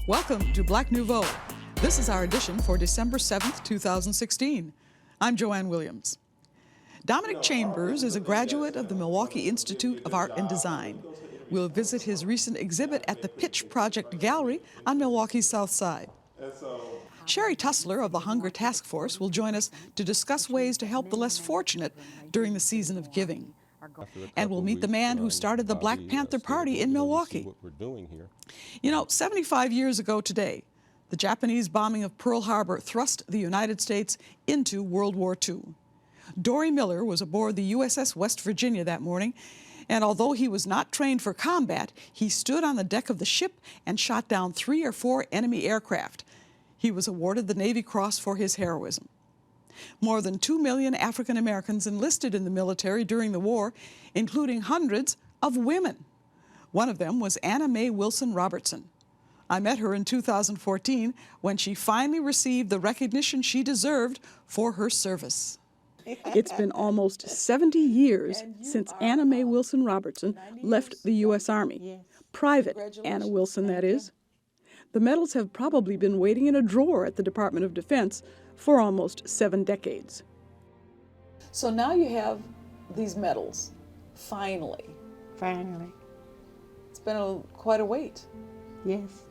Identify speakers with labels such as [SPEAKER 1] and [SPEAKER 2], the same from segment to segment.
[SPEAKER 1] Welcome to Black Nouveau. This is our edition for December 7th, 2016. I'm Joanne Williams. Dominic Chambers is a graduate of the Milwaukee Institute of Art and Design. We'll visit his recent exhibit at the Pitch Project Gallery on Milwaukee's South Side. Sherrie Tussler of the Hunger Task Force will join us to discuss ways to help the less fortunate during the season of giving. And we'll meet the man who started the Black Panther Party in Milwaukee. You know, 75 years ago today, the Japanese bombing of Pearl Harbor thrust the United States into World War II. Dory Miller was aboard the USS West Virginia that morning, and although he was not trained for combat, he stood on the deck of the ship and shot down 3 or 4 enemy aircraft. He was awarded the Navy Cross for his heroism. More than 2 million African Americans enlisted in the military during the war, including hundreds of women. One of them was Anna Mae Wilson Robertson. I met her in 2014 when she finally received the recognition she deserved for her service.
[SPEAKER 2] It's been almost 70 years since Anna Mae Wilson Robertson left the U.S. Army. Private Anna Wilson, that is. The medals have probably been waiting in a drawer at the Department of Defense for almost 7 decades.
[SPEAKER 1] So now you have these medals, finally.
[SPEAKER 3] Finally.
[SPEAKER 1] It's been quite a wait.
[SPEAKER 3] Yes.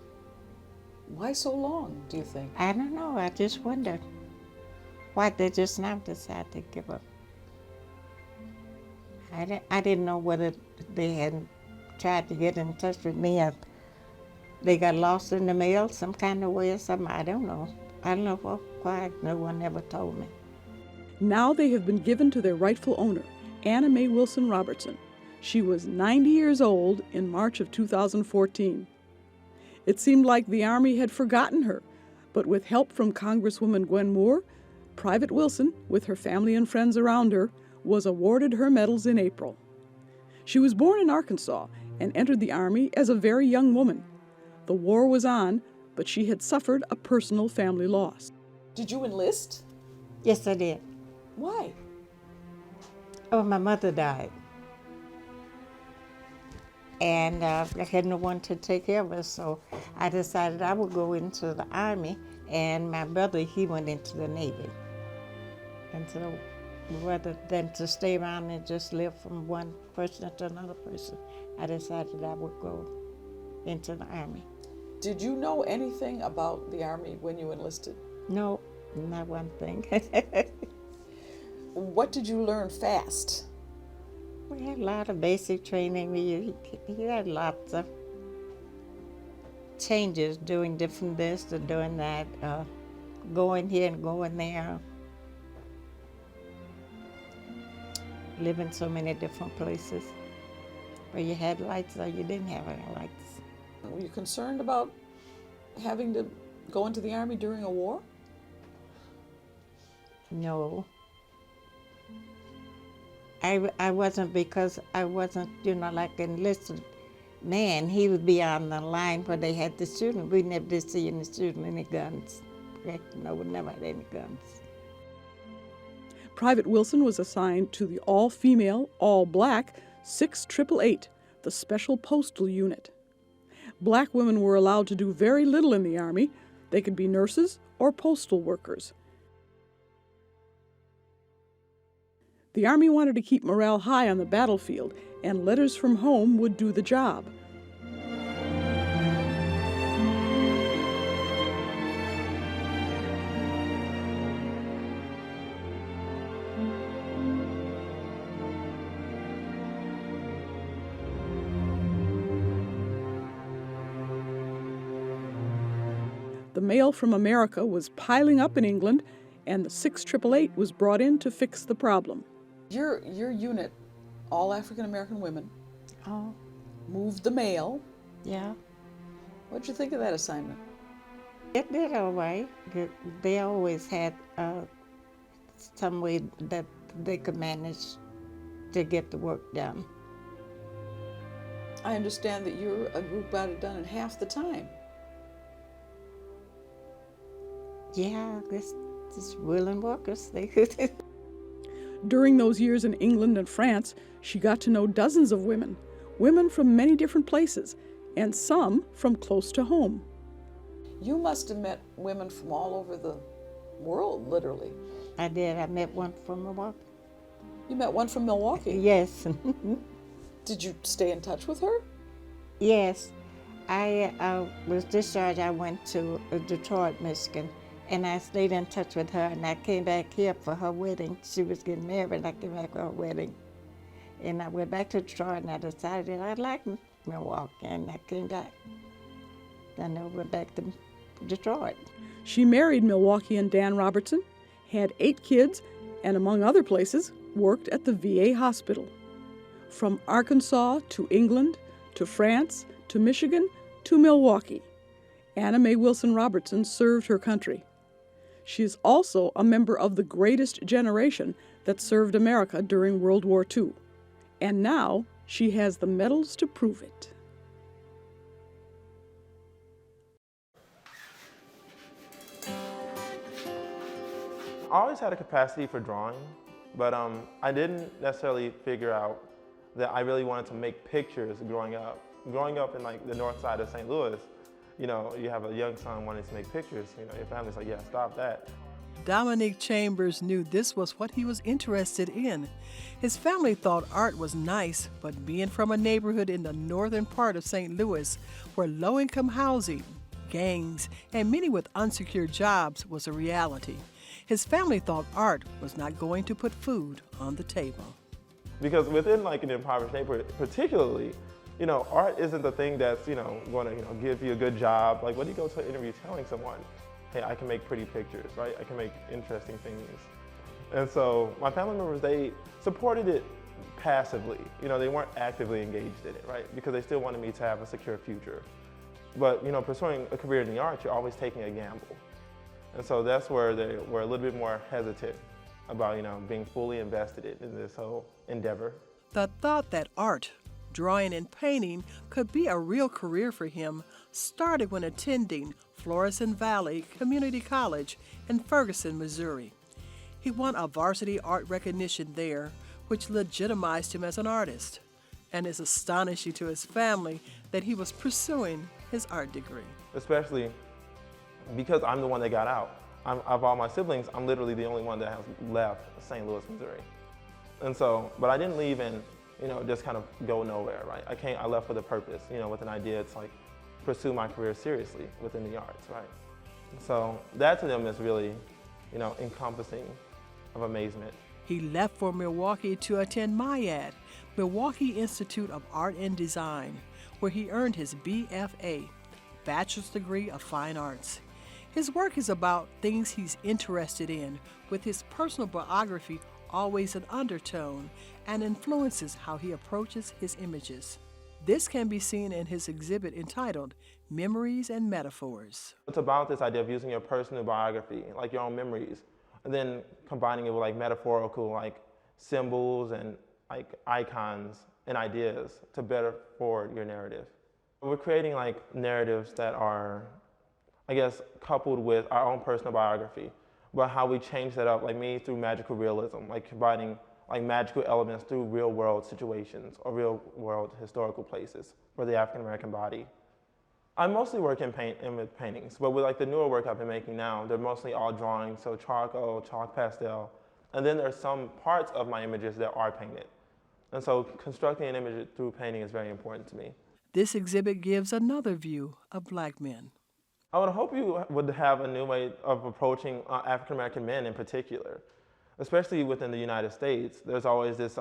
[SPEAKER 1] Why so long, do you think?
[SPEAKER 3] I don't know. I just wondered why they just now decide to give up. I didn't know whether they had tried to get in touch with me or they got lost in the mail some kind of way or something. I don't know. I don't know why. No one ever told me.
[SPEAKER 2] Now they have been given to their rightful owner, Anna Mae Wilson Robertson. She was 90 years old in March of 2014. It seemed like the Army had forgotten her, but with help from Congresswoman Gwen Moore, Private Wilson, with her family and friends around her, was awarded her medals in April. She was born in Arkansas and entered the Army as a very young woman. The war was on, but she had suffered a personal family loss.
[SPEAKER 1] Did you enlist?
[SPEAKER 3] Yes, I did.
[SPEAKER 1] Why?
[SPEAKER 3] Oh, my mother died. And I had no one to take care of us, so I decided I would go into the Army, and my brother, he went into the Navy. And so rather than to stay around and just live from one person to another person, I decided I would go into the Army.
[SPEAKER 1] Did you know anything about the Army when you enlisted?
[SPEAKER 3] No, not one thing.
[SPEAKER 1] What did you learn fast?
[SPEAKER 3] We had a lot of basic training. We had lots of changes, doing different this or doing that, going here and going there, living so many different places where you had lights or you didn't have any lights.
[SPEAKER 1] Were you concerned about having to go into the Army during a war?
[SPEAKER 3] No. I wasn't, because I wasn't, like an enlisted man. He would be on the line where they had the shooting. We never did see any shooting, any guns. No, we never had any guns.
[SPEAKER 2] Private Wilson was assigned to the all-female, all-black 6888, the Special Postal Unit. Black women were allowed to do very little in the Army. They could be nurses or postal workers. The Army wanted to keep morale high on the battlefield, and letters from home would do the job. The mail from America was piling up in England, and the 6888 was brought in to fix the problem.
[SPEAKER 1] Your unit, all African-American women, moved the mail.
[SPEAKER 3] Yeah.
[SPEAKER 1] What'd you think of that assignment?
[SPEAKER 3] It did all right. They always had some way that they could manage to get the work done.
[SPEAKER 1] I understand that you're a group got it done in half the time.
[SPEAKER 3] Yeah, this willing workers.
[SPEAKER 2] During those years in England and France, she got to know dozens of women from many different places, and some from close to home.
[SPEAKER 1] You must have met women from all over the world, literally.
[SPEAKER 3] I did. I met one from Milwaukee.
[SPEAKER 1] You met one from Milwaukee.
[SPEAKER 3] Yes.
[SPEAKER 1] Did you stay in touch with her?
[SPEAKER 3] Yes. I was discharged. I went to Detroit, Michigan, and I stayed in touch with her, and I came back here for her wedding. She was getting married, and I came back for her wedding. And I went back to Detroit, and I decided I liked Milwaukee, and I came back. Then I went back to Detroit.
[SPEAKER 2] She married Milwaukeean Dan Robertson, had 8 kids, and among other places, worked at the VA hospital. From Arkansas to England to France to Michigan to Milwaukee, Anna Mae Wilson Robertson served her country. She is also a member of the greatest generation that served America during World War II. And now she has the medals to prove it.
[SPEAKER 4] I always had a capacity for drawing, but I didn't necessarily figure out that I really wanted to make pictures growing up. Growing up in like the north side of St. Louis, you know, you have a young son wanting to make pictures, you know, your family's like, yeah, stop that.
[SPEAKER 5] Dominic Chambers knew this was what he was interested in. His family thought art was nice, but being from a neighborhood in the northern part of St. Louis where low-income housing, gangs, and many with unsecured jobs was a reality, his family thought art was not going to put food on the table.
[SPEAKER 4] Because within like an impoverished neighborhood, particularly, you know, art isn't the thing that's, you know, going to, you know, give you a good job. Like when you go to an interview telling someone, hey, I can make pretty pictures, right? I can make interesting things. And so my family members, they supported it passively. You know, they weren't actively engaged in it, right? Because they still wanted me to have a secure future. But, you know, pursuing a career in the arts, you're always taking a gamble. And so that's where they were a little bit more hesitant about, you know, being fully invested in this whole endeavor.
[SPEAKER 5] The thought that art, drawing and painting could be a real career for him started when attending Florissant Valley Community College in Ferguson, Missouri. He won a varsity art recognition there, which legitimized him as an artist, and it's astonishing to his family that he was pursuing his art degree.
[SPEAKER 4] Especially because I'm the one that got out. Of all my siblings, I'm literally the only one that has left St. Louis, Missouri. And so, but I didn't leave and, you know, just kind of go nowhere, right? I left with a purpose, you know, with an idea to like pursue my career seriously within the arts, right? So that to them is really, you know, encompassing of amazement.
[SPEAKER 5] He left for Milwaukee to attend MIAD, Milwaukee Institute of Art and Design, where he earned his BFA, Bachelor's Degree of Fine Arts. His work is about things he's interested in, with his personal biography always an undertone and influences how he approaches his images. This can be seen in his exhibit entitled Memories and Metaphors.
[SPEAKER 4] It's about this idea of using your personal biography, like your own memories, and then combining it with like metaphorical like symbols and like icons and ideas to better forward your narrative. We're creating like narratives that are, I guess, coupled with our own personal biography, but how we change that up, like me, through magical realism, like combining like magical elements through real world situations or real world historical places for the African American body. I mostly work in with paintings, but with like the newer work I've been making now, they're mostly all drawings, so charcoal, chalk pastel, and then there's some parts of my images that are painted. And so constructing an image through painting is very important to me.
[SPEAKER 5] This exhibit gives another view of Black men.
[SPEAKER 4] I would hope you would have a new way of approaching African American men in particular, especially within the United States. There's always this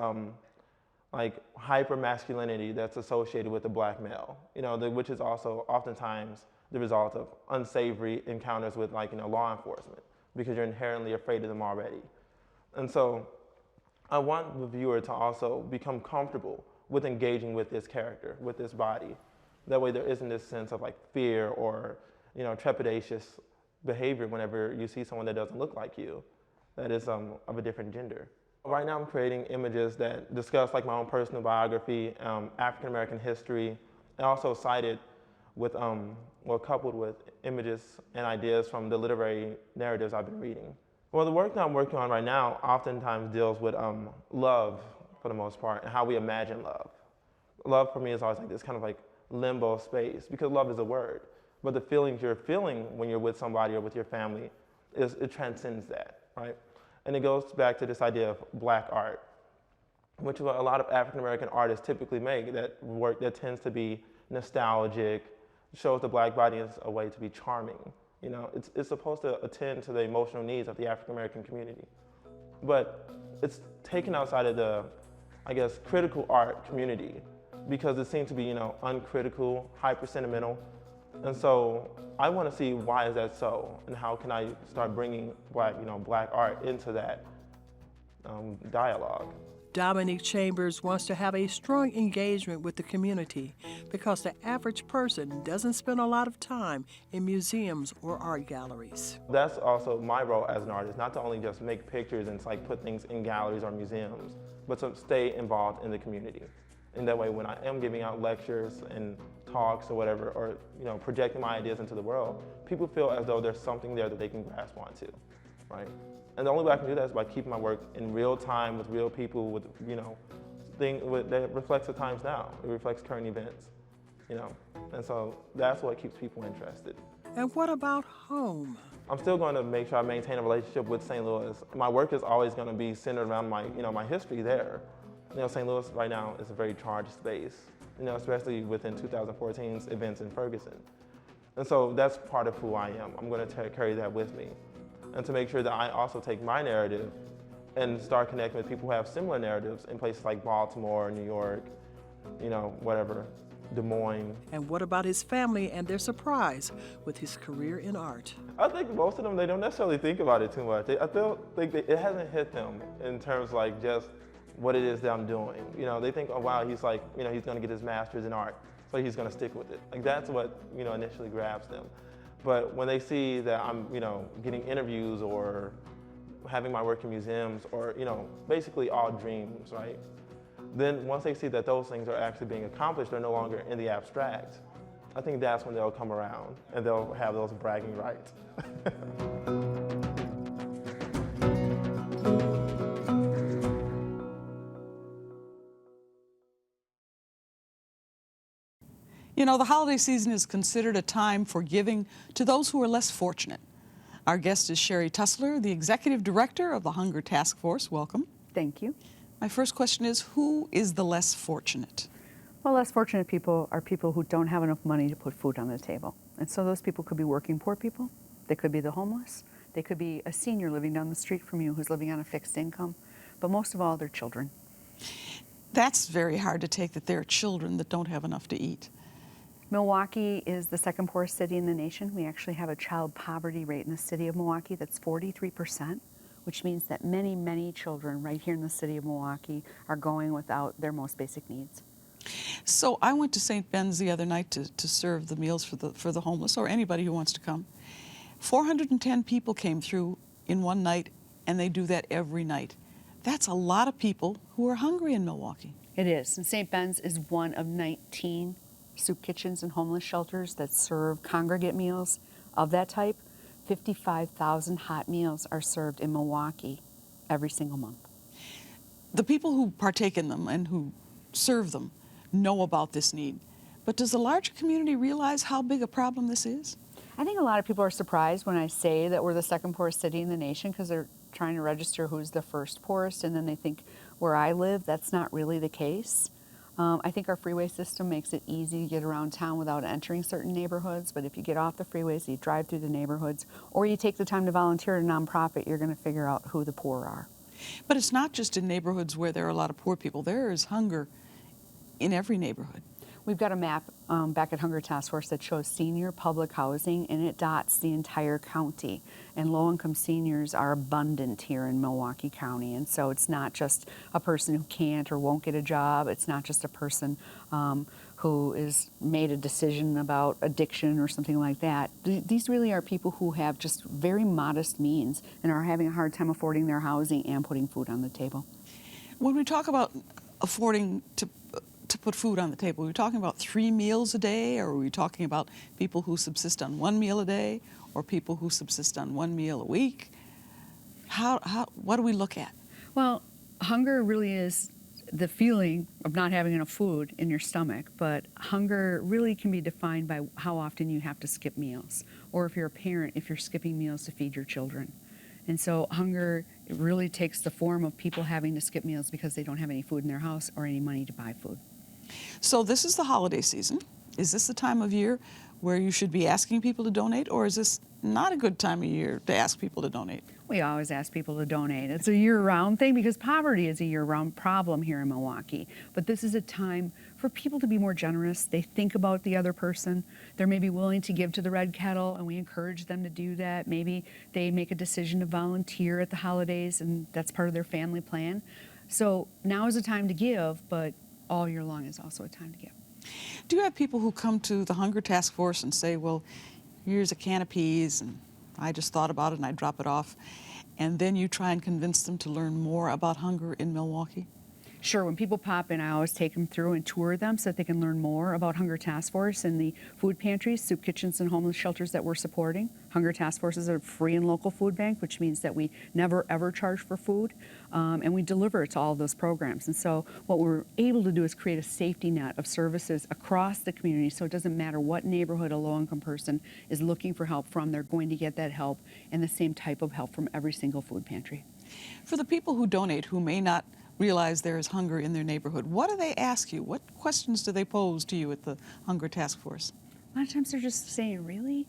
[SPEAKER 4] like hyper masculinity that's associated with the Black male, you know, which is also oftentimes the result of unsavory encounters with like, you know, law enforcement, because you're inherently afraid of them already. And so I want the viewer to also become comfortable with engaging with this character, with this body. That way there isn't this sense of like fear or, you know, trepidatious behavior whenever you see someone that doesn't look like you, that is of a different gender. Right now I'm creating images that discuss like my own personal biography, African American history, and also cited with, coupled with images and ideas from the literary narratives I've been reading. Well, the work that I'm working on right now oftentimes deals with love for the most part, and how we imagine love. Love for me is always like this kind of like limbo space, because love is a word. but the feelings you're feeling when you're with somebody or with your family, it transcends that, right? And it goes back to this idea of black art, which is what a lot of African American artists typically make, that work that tends to be nostalgic, shows the black body as a way to be charming. You know, it's supposed to attend to the emotional needs of the African American community. But it's taken outside of the, I guess, critical art community, because it seems to be, you know, uncritical, hyper sentimental. And so I want to see why is that so, and how can I start bringing black art into that dialogue.
[SPEAKER 5] Dominique Chambers wants to have a strong engagement with the community because the average person doesn't spend a lot of time in museums or art galleries.
[SPEAKER 4] That's also my role as an artist, not to only just make pictures and like put things in galleries or museums, but to stay involved in the community. And that way, when I am giving out lectures and talks or whatever, or projecting my ideas into the world, people feel as though there's something there that they can grasp onto, right? And the only way I can do that is by keeping my work in real time with real people, with that reflects the times now. It reflects current events, and so that's what keeps people interested.
[SPEAKER 5] And what about home?
[SPEAKER 4] I'm still going to make sure I maintain a relationship with St. Louis. My work is always going to be centered around my history there. St. Louis right now is a very charged space, especially within 2014's events in Ferguson. And so that's part of who I am. I'm going to carry that with me. And to make sure that I also take my narrative and start connecting with people who have similar narratives in places like Baltimore, New York, whatever, Des Moines.
[SPEAKER 5] And what about his family and their surprise with his career in art?
[SPEAKER 4] I think most of them, they don't necessarily think about it too much. I think it hasn't hit them in terms like just what it is that I'm doing. They think, oh wow, he's like, he's gonna get his master's in art, so he's gonna stick with it. Like that's what, initially grabs them. But when they see that I'm, getting interviews or having my work in museums or, basically all dreams, right? Then once they see that those things are actually being accomplished, they're no longer in the abstract. I think that's when they'll come around and they'll have those bragging rights.
[SPEAKER 1] The holiday season is considered a time for giving to those who are less fortunate. Our guest is Sherrie Tussler, the Executive Director of the Hunger Task Force. Welcome.
[SPEAKER 6] Thank you.
[SPEAKER 1] My first question is, who is the less fortunate?
[SPEAKER 6] Well, less fortunate people are people who don't have enough money to put food on the table. And so those people could be working poor people. They could be the homeless. They could be a senior living down the street from you who's living on a fixed income. But most of all, they're children.
[SPEAKER 1] That's very hard to take, that there are children that don't have enough to eat.
[SPEAKER 6] Milwaukee is the second poorest city in the nation. We actually have a child poverty rate in the city of Milwaukee that's 43%, which means that many, many children right here in the city of Milwaukee are going without their most basic needs.
[SPEAKER 1] So I went to St. Ben's the other night to serve the meals for the homeless or anybody who wants to come. 410 people came through in one night, and they do that every night. That's a lot of people who are hungry in Milwaukee.
[SPEAKER 6] It is, and St. Ben's is one of 19 soup kitchens and homeless shelters that serve congregate meals of that type. 55,000 hot meals are served in Milwaukee every single month.
[SPEAKER 1] The people who partake in them and who serve them know about this need. But does the larger community realize how big a problem this is?
[SPEAKER 6] I think a lot of people are surprised when I say that we're the second poorest city in the nation, because they're trying to register who's the first poorest, and then they think where I live, that's not really the case. I think our freeway system makes it easy to get around town without entering certain neighborhoods, but if you get off the freeways, you drive through the neighborhoods, or you take the time to volunteer at a nonprofit, you're going to figure out who the poor are.
[SPEAKER 1] But it's not just in neighborhoods where there are a lot of poor people. There is hunger in every neighborhood.
[SPEAKER 6] We've got a map back at Hunger Task Force that shows senior public housing, and it dots the entire county. And low-income seniors are abundant here in Milwaukee County. And so it's not just a person who can't or won't get a job. It's not just a person who has made a decision about addiction or something like that. These really are people who have just very modest means and are having a hard time affording their housing and putting food on the table.
[SPEAKER 1] When we talk about affording to put food on the table, are we talking about 3 meals a day, or are we talking about people who subsist on 1 meal a day, or people who subsist on 1 meal a week? What do we look at?
[SPEAKER 6] Well, hunger really is the feeling of not having enough food in your stomach, but hunger really can be defined by how often you have to skip meals, or if you're a parent, if you're skipping meals to feed your children. And so hunger, it really takes the form of people having to skip meals because they don't have any food in their house or any money to buy food.
[SPEAKER 1] So this is the holiday season. Is this the time of year where you should be asking people to donate, or is this not a good time of year to ask people to donate?
[SPEAKER 6] We always ask people to donate. It's a year-round thing because poverty is a year-round problem here in Milwaukee. But this is a time for people to be more generous. They think about the other person. They're maybe willing to give to the Red Kettle, and we encourage them to do that. Maybe they make a decision to volunteer at the holidays, and that's part of their family plan. So now is a time to give, but all year long is also a time to give.
[SPEAKER 1] Do you have people who come to the Hunger Task Force and say, well, here's a can of peas, and I just thought about it and I drop it off, and then you try and convince them to learn more about hunger in Milwaukee?
[SPEAKER 6] Sure, when people pop in, I always take them through and tour them so that they can learn more about Hunger Task Force and the food pantries, soup kitchens, and homeless shelters that we're supporting. Hunger Task Force is a free and local food bank, which means that we never ever charge for food, and we deliver it to all of those programs. And so what we're able to do is create a safety net of services across the community, so it doesn't matter what neighborhood a low-income person is looking for help from, they're going to get that help and the same type of help from every single food pantry.
[SPEAKER 1] For the people who donate who may not realize there is hunger in their neighborhood, what do they ask you? What questions do they pose to you at the Hunger Task Force?
[SPEAKER 6] A lot of times they're just saying, really?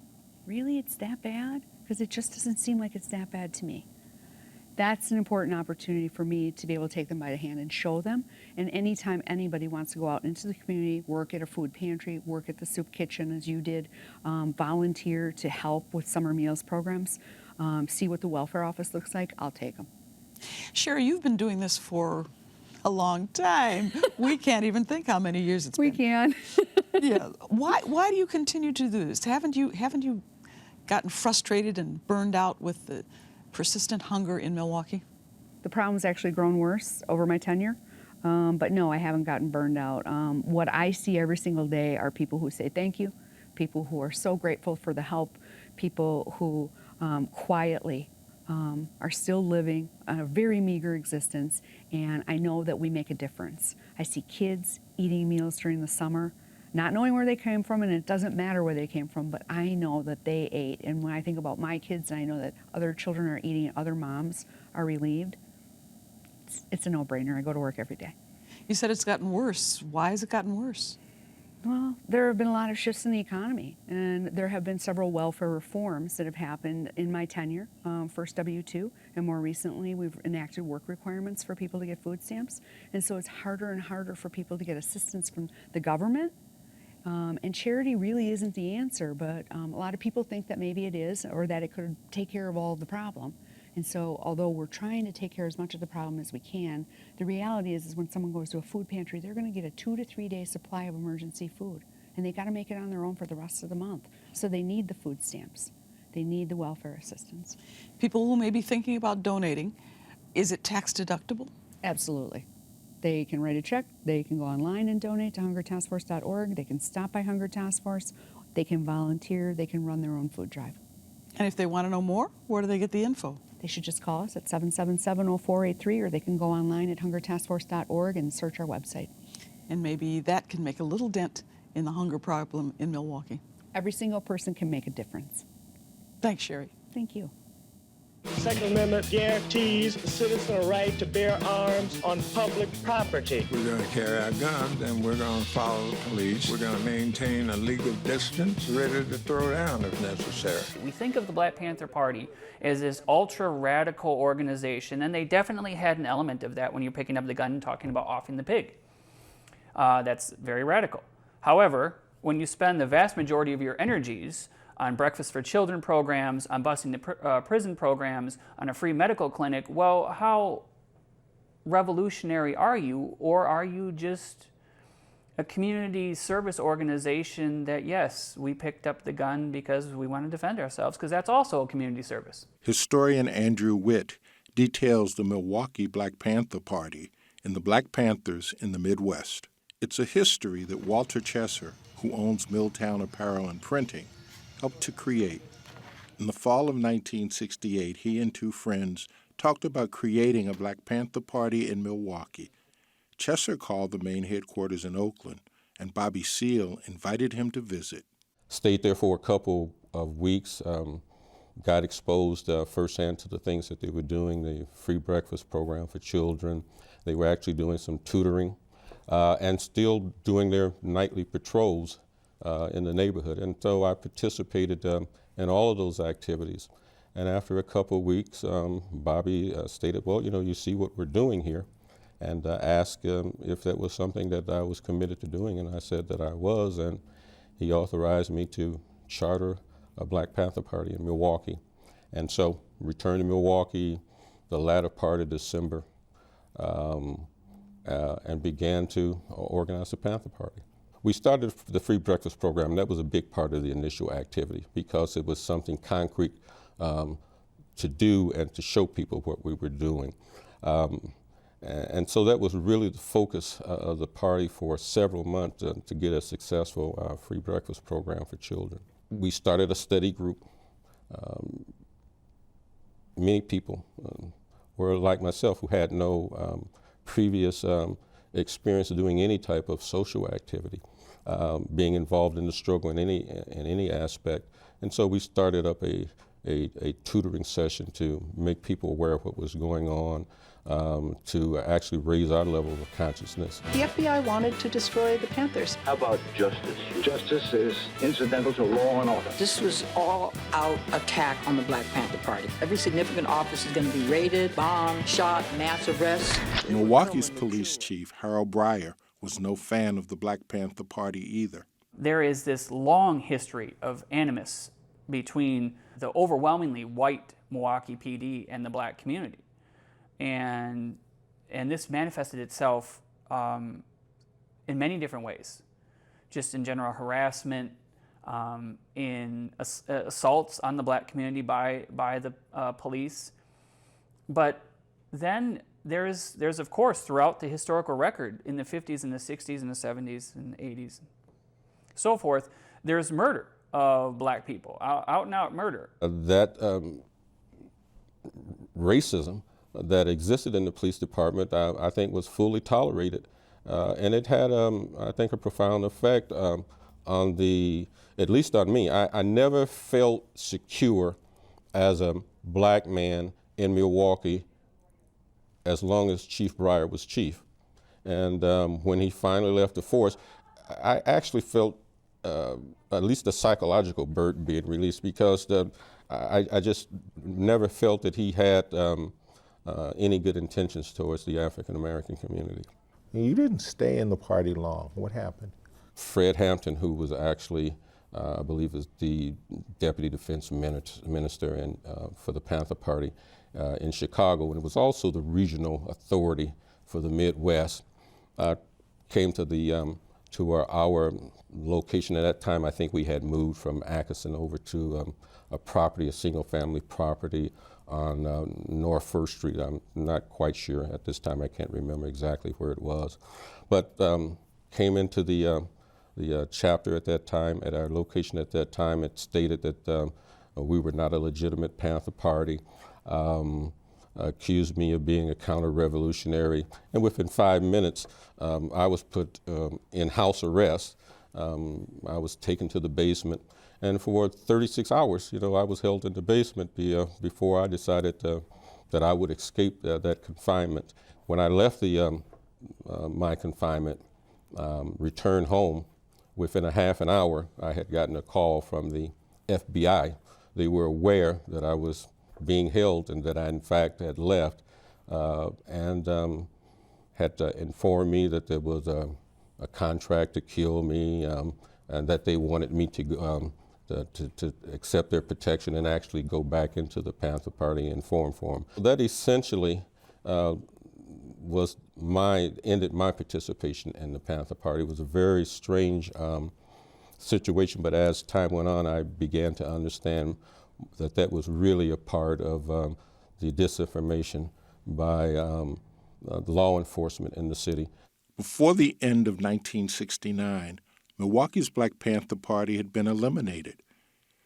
[SPEAKER 6] Really, it's that bad? Because it just doesn't seem like it's that bad to me. That's an important opportunity for me to be able to take them by the hand and show them. And anytime anybody wants to go out into the community, work at a food pantry, work at the soup kitchen as you did, volunteer to help with summer meals programs, see what the welfare office looks like, I'll take them.
[SPEAKER 1] Sherrie, you've been doing this for a long time. We can't even think how many years it's been.
[SPEAKER 6] We can.
[SPEAKER 1] Yeah. Why do you continue to do this? Haven't you gotten frustrated and burned out with the persistent hunger in Milwaukee?
[SPEAKER 6] The problem's actually grown worse over my tenure. But no, I haven't gotten burned out. What I see every single day are people who say thank you, people who are so grateful for the help, people who quietly are still living a very meager existence, and I know that we make a difference. I see kids eating meals during the summer, not knowing where they came from, and it doesn't matter where they came from, but I know that they ate. And when I think about my kids and I know that other children are eating and other moms are relieved, it's a no-brainer. I go to work every day.
[SPEAKER 1] You said it's gotten worse. Why has it gotten worse?
[SPEAKER 6] Well, there have been a lot of shifts in the economy, and there have been several welfare reforms that have happened in my tenure. First W-2, and more recently we've enacted work requirements for people to get food stamps. And so it's harder and harder for people to get assistance from the government. And charity really isn't the answer, but a lot of people think that maybe it is, or that it could take care of all of the problem. And so although we're trying to take care of as much of the problem as we can, the reality is when someone goes to a food pantry, they're going to get a 2 to 3 day supply of emergency food. And they got to make it on their own for the rest of the month. So they need the food stamps. They need the welfare assistance.
[SPEAKER 1] People who may be thinking about donating, is it tax deductible?
[SPEAKER 6] Absolutely. They can write a check. They can go online and donate to hungertaskforce.org. They can stop by Hunger Task Force. They can volunteer. They can run their own food drive.
[SPEAKER 1] And if they want to know more, where do they get the info?
[SPEAKER 6] They should just call us at 777-0483, or they can go online at hungertaskforce.org and search our website.
[SPEAKER 1] And maybe that can make a little dent in the hunger problem in Milwaukee.
[SPEAKER 6] Every single person can make a difference.
[SPEAKER 1] Thanks, Sherrie.
[SPEAKER 6] Thank you.
[SPEAKER 7] The Second Amendment guarantees the citizen a right to bear arms on public property.
[SPEAKER 8] We're going to carry our guns and we're going to follow the police. We're going to maintain a legal distance, ready to throw down if necessary.
[SPEAKER 9] We think of the Black Panther Party as this ultra-radical organization, and they definitely had an element of that when you're picking up the gun and talking about offing the pig. That's very radical. However, when you spend the vast majority of your energies on breakfast for children programs, on busing the prison programs, on a free medical clinic, well, how revolutionary are you? Or are you just a community service organization that, yes, we picked up the gun because we want to defend ourselves, because that's also a community service.
[SPEAKER 8] Historian Andrew Witt details the Milwaukee Black Panther Party and the Black Panthers in the Midwest. It's a history that Walter Chesser, who owns Milltown Apparel and Printing, helped to create. In the fall of 1968, he and two friends talked about creating a Black Panther Party in Milwaukee. Chessor called the main headquarters in Oakland, and Bobby Seale invited him to visit.
[SPEAKER 10] Stayed there for a couple of weeks, got exposed firsthand to the things that they were doing, the free breakfast program for children. They were actually doing some tutoring and still doing their nightly patrols in the neighborhood. And so I participated in all of those activities. And after a couple of weeks, Bobby stated, well, you see what we're doing here, and asked if that was something that I was committed to doing, and I said that I was, and he authorized me to charter a Black Panther Party in Milwaukee. And so returned to Milwaukee the latter part of December and began to organize the Panther Party. We started the free breakfast program. That was a big part of the initial activity because it was something concrete to do and to show people what we were doing. And so that was really the focus of the party for several months to get a successful free breakfast program for children. We started a study group. Many people were like myself who had no previous experience of doing any type of social activity, being involved in the struggle in any aspect. And so we started up a tutoring session to make people aware of what was going on, to actually raise our level of consciousness.
[SPEAKER 11] The FBI wanted to destroy the Panthers.
[SPEAKER 12] How about justice? Justice is incidental to law and order.
[SPEAKER 13] This was all-out attack on the Black Panther Party. Every significant office is going to be raided, bombed, shot, mass arrests.
[SPEAKER 8] Milwaukee's police chief, Harold Breyer, was no fan of the Black Panther Party either.
[SPEAKER 9] There is this long history of animus between the overwhelmingly white Milwaukee PD and the black community. And this manifested itself in many different ways, just in general harassment, in assaults on the black community by the police. But then there's of course throughout the historical record in the 50s and the 60s and the 70s and the 80s, so forth, there's murder of black people, out and out murder.
[SPEAKER 10] That racism that existed in the police department, I think, was fully tolerated. And it had, I think, a profound effect on at least on me. I never felt secure as a black man in Milwaukee as long as Chief Breyer was chief. And when he finally left the force, I actually felt at least a psychological burden being released because I just never felt that he had any good intentions towards the African American community.
[SPEAKER 14] You didn't stay in the party long. What happened?
[SPEAKER 10] Fred Hampton, who was actually, I believe, is the deputy defense minister for the Panther Party in Chicago, and it was also the regional authority for the Midwest, came to our location. At that time, I think we had moved from Atkinson over to a single-family property on North 1st Street. I'm not quite sure at this time. I can't remember exactly where it was. But came into the chapter at that time, at our location at that time. It stated that we were not a legitimate Panther Party, accused me of being a counter-revolutionary. And within 5 minutes, I was put in house arrest. I was taken to the basement. And for 36 hours, I was held in the basement before I decided that I would escape that confinement. When I left my confinement, returned home, within a half an hour, I had gotten a call from the FBI. They were aware that I was being held and that I, in fact, had left, and had informed me that there was a contract to kill me, and that they wanted me to accept their protection and actually go back into the Panther Party and form for them. That essentially ended my participation in the Panther Party. It was a very strange situation, but as time went on, I began to understand that was really a part of the disinformation by the law enforcement in the city.
[SPEAKER 8] Before the end of 1969, Milwaukee's Black Panther Party had been eliminated,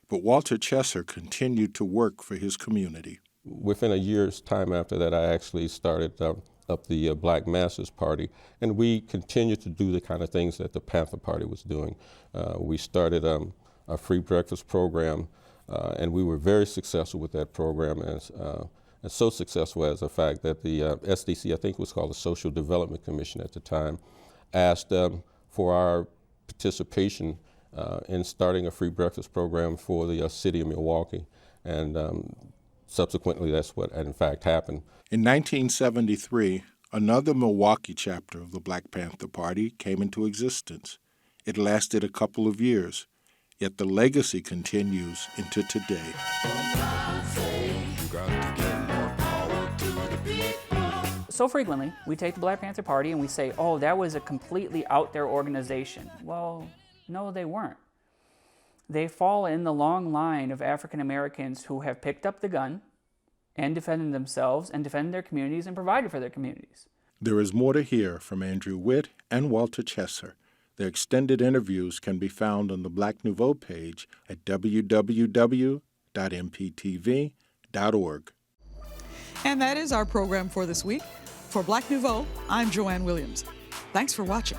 [SPEAKER 8] but Walter Chessor continued to work for his community.
[SPEAKER 10] Within a year's time after that, I actually started of the Black Masters Party, and we continued to do the kind of things that the Panther Party was doing. We started a free breakfast program, and we were very successful with that program, and so successful as the fact that the SDC, I think it was called the Social Development Commission at the time, asked for our participation in starting a free breakfast program for the city of Milwaukee, and subsequently that's what in fact happened.
[SPEAKER 8] In 1973, another Milwaukee chapter of the Black Panther Party came into existence. It lasted a couple of years, yet the legacy continues into today.
[SPEAKER 9] So frequently, we take the Black Panther Party and we say, oh, that was a completely out there organization. Well, no, they weren't. They fall in the long line of African Americans who have picked up the gun and defended themselves and defended their communities and provided for their communities.
[SPEAKER 8] There is more to hear from Andrew Witt and Walter Chesser. Their extended interviews can be found on the Black Nouveau page at www.mptv.org.
[SPEAKER 1] And that is our program for this week. For Black Nouveau, I'm Joanne Williams. Thanks for watching.